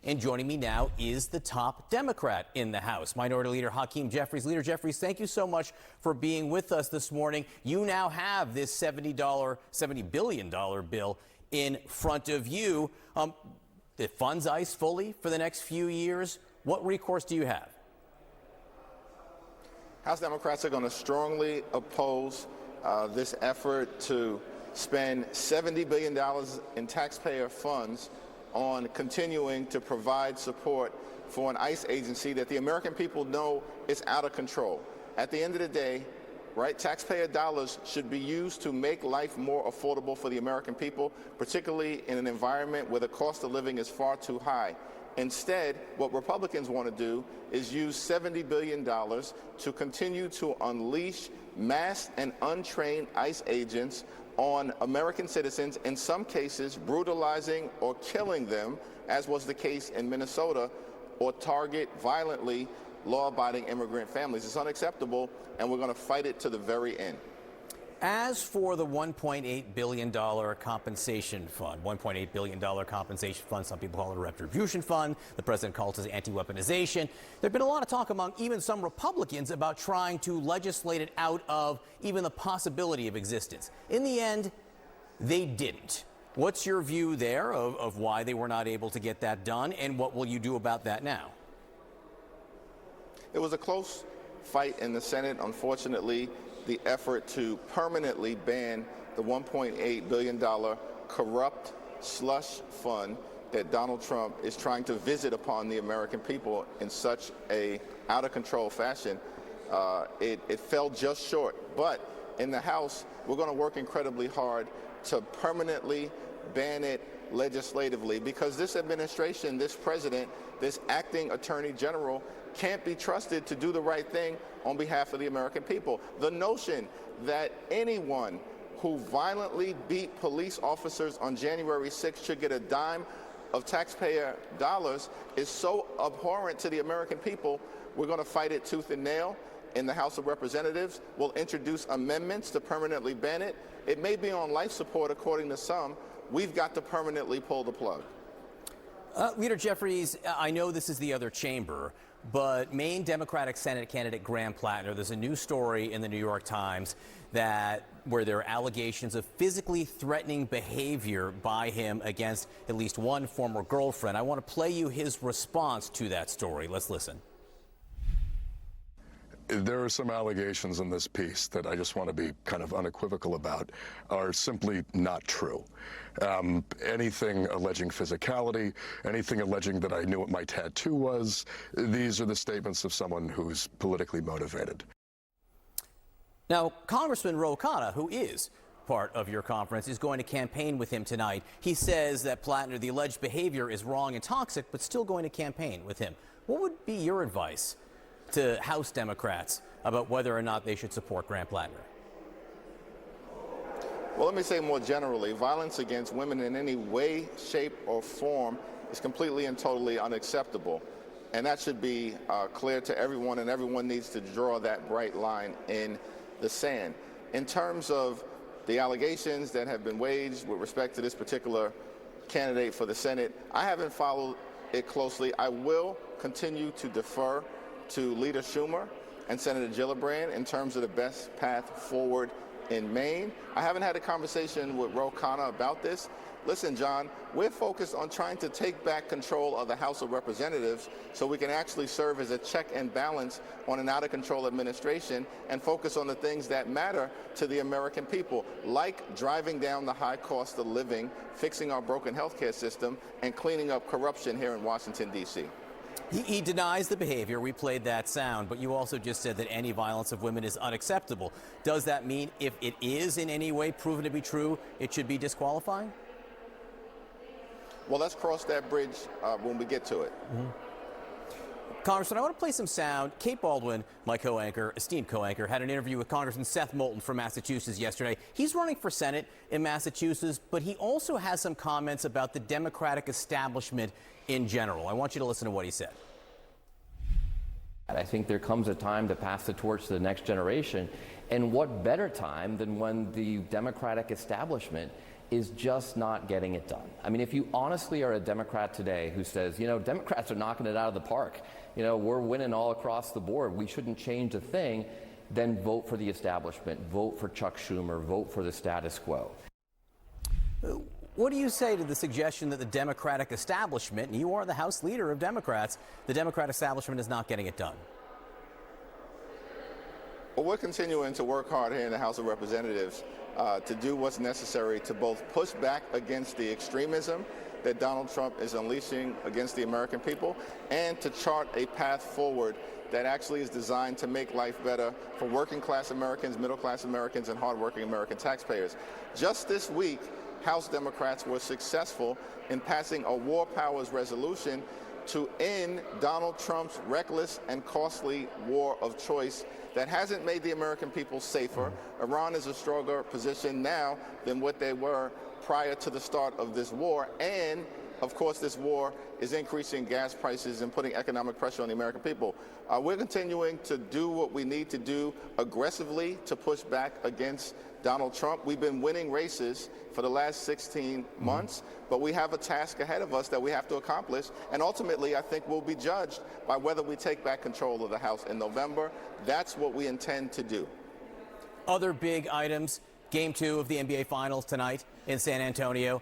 And joining me now is the top Democrat in the House, Minority Leader Hakeem Jeffries. Leader Jeffries, thank you so much for being with us this morning. You now have this $70 billion bill in front of you. It funds ICE fully for the next few years. What recourse do you have? House Democrats are going to strongly oppose this effort to spend $70 billion in taxpayer funds on continuing to provide support for an ICE agency that the American people know is out of control. At the end of the day, right, taxpayer dollars should be used to make life more affordable for the American people, particularly in an environment where the cost of living is far too high. Instead, what Republicans want to do is use $70 billion to continue to unleash masked and untrained ICE agents on American citizens, in some cases brutalizing or killing them, as was the case in Minnesota, or target violently law-abiding immigrant families. It's unacceptable, and we're going to fight it to the very end. As for the $1.8 billion compensation fund, $1.8 billion compensation fund, some people call it a retribution fund. The president calls it anti-weaponization. There's been a lot of talk among even some Republicans about trying to legislate it out of even the possibility of existence. In the end, they didn't. What's your view there of why they were not able to get that done, and what will you do about that now? It was a close fight in the Senate. Unfortunately, the effort to permanently ban the $1.8 billion corrupt slush fund that Donald Trump is trying to visit upon the American people in such a out-of-control fashion, it fell just short. But in the House, we're going to work incredibly hard to permanently ban it legislatively, because this administration, this president, this acting attorney general can't be trusted to do the right thing on behalf of the American people. The notion that anyone who violently beat police officers on January 6th should get a dime of taxpayer dollars is so abhorrent to the American people. We're going to fight it tooth and nail in the House of Representatives. We'll introduce amendments to permanently ban it. It may be on life support, according to some. We've got to permanently pull the plug. Leader Jeffries, I know this is the other chamber, but Maine Democratic Senate candidate Graham Plattner, there's a new story in the New York Times where there are allegations of physically threatening behavior by him against at least one former girlfriend. I want to play you his response to that story. Let's listen. There are some allegations in this piece that I just want to be kind of unequivocal about are simply not true. Anything alleging physicality, anything alleging that I knew what my tattoo was, these are the statements of someone who's politically motivated. Now, Congressman Ro Khanna, who is part of your conference, is going to campaign with him tonight. He says that Plattner, the alleged behavior is wrong and toxic, but still going to campaign with him. What would be your advice to House Democrats about whether or not they should support Graham Plattner? Well, let me say more generally, violence against women in any way, shape, or form is completely and totally unacceptable. And that should be clear to everyone, and everyone needs to draw that bright line in the sand. In terms of the allegations that have been waged with respect to this particular candidate for the Senate, I haven't followed it closely. I will continue to defer to Leader Schumer and Senator Gillibrand in terms of the best path forward in Maine. I haven't had a conversation with Ro Khanna about this. Listen, John, we're focused on trying to take back control of the House of Representatives so we can actually serve as a check and balance on an out-of-control administration and focus on the things that matter to the American people, like driving down the high cost of living, fixing our broken healthcare system, and cleaning up corruption here in Washington, D.C. He denies the behavior. We played that sound, but you also just said that any violence of women is unacceptable. Does that mean if it is in any way proven to be true, it should be disqualifying? Well, let's cross that bridge when we get to it. Congressman, I want to play some sound. Kate Baldwin, my co-anchor, esteemed co-anchor, had an interview with Congressman Seth Moulton from Massachusetts yesterday. He's running for Senate in Massachusetts, but he also has some comments about the Democratic establishment in general. I want you to listen to what he said. I think there comes a time to pass the torch to the next generation. And what better time than when the Democratic establishment is just not getting it done. I mean, if you honestly are a Democrat today who says, you know, Democrats are knocking it out of the park, you know, we're winning all across the board, we shouldn't change a thing, then vote for the establishment, vote for Chuck Schumer, vote for the status quo. What do you say to the suggestion that the Democratic establishment, and you are the House leader of Democrats, the Democrat establishment is not getting it done? Well, we're continuing to work hard here in the House of Representatives to do what's necessary to both push back against the extremism that Donald Trump is unleashing against the American people and to chart a path forward that actually is designed to make life better for working class Americans, middle class Americans, and hardworking American taxpayers. Just this week, House Democrats were successful in passing a war powers resolution to end Donald Trump's reckless and costly war of choice that hasn't made the American people safer. Iran is a stronger position now than what they were prior to the start of this war. And of course, this war is increasing gas prices and putting economic pressure on the American people. We're continuing to do what we need to do aggressively to push back against Donald Trump. We've been winning races for the last 16 months, but we have a task ahead of us that we have to accomplish. And ultimately, I think we'll be judged by whether we take back control of the House in November. That's what we intend to do. Other big items. Game 2 of the NBA Finals tonight in San Antonio.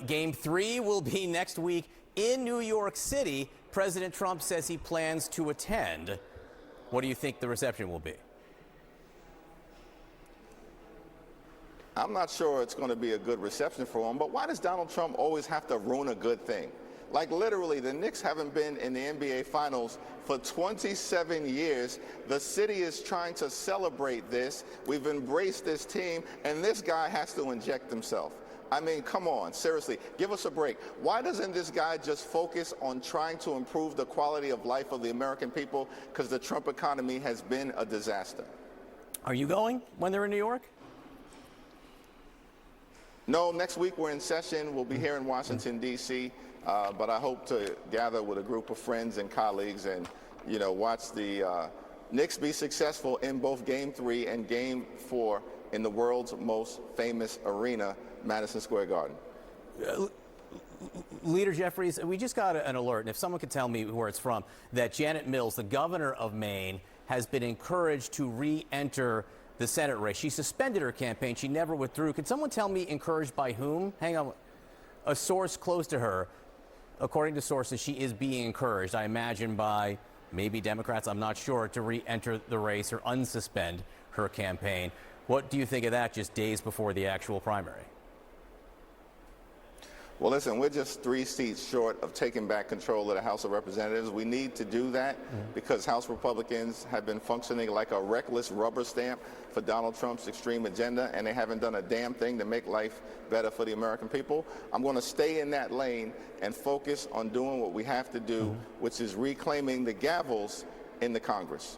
Game 3 will be next week in New York City. President Trump says he plans to attend. What do you think the reception will be? I'm not sure it's going to be a good reception for him, but why does Donald Trump always have to ruin a good thing? Like literally, the Knicks haven't been in the NBA Finals for 27 years. The city is trying to celebrate this. We've embraced this team, and this guy has to inject himself. I mean, come on, seriously, give us a break. Why doesn't this guy just focus on trying to improve the quality of life of the American people? Because the Trump economy has been a disaster. Are you going when they're in New York? No, next week we're in session. We'll be here in Washington, D.C., but I hope to gather with a group of friends and colleagues and, you know, watch the Knicks be successful in both Game 3 and Game 4 in the world's most famous arena, Madison Square Garden. Leader Jeffries, we just got an alert, and if someone could tell me where it's from, that Janet Mills, the governor of Maine, has been encouraged to re-enter the Senate race. She suspended her campaign. She never withdrew. Could someone tell me encouraged by whom? Hang on. A source close to her. According to sources, she is being encouraged, I imagine, by maybe Democrats, I'm not sure, to re-enter the race or unsuspend her campaign. What do you think of that just days before the actual primary? Well, listen, we're just 3 seats short of taking back control of the House of Representatives. We need to do that because House Republicans have been functioning like a reckless rubber stamp for Donald Trump's extreme agenda, and they haven't done a damn thing to make life better for the American people. I'm going to stay in that lane and focus on doing what we have to do, which is reclaiming the gavels in the Congress.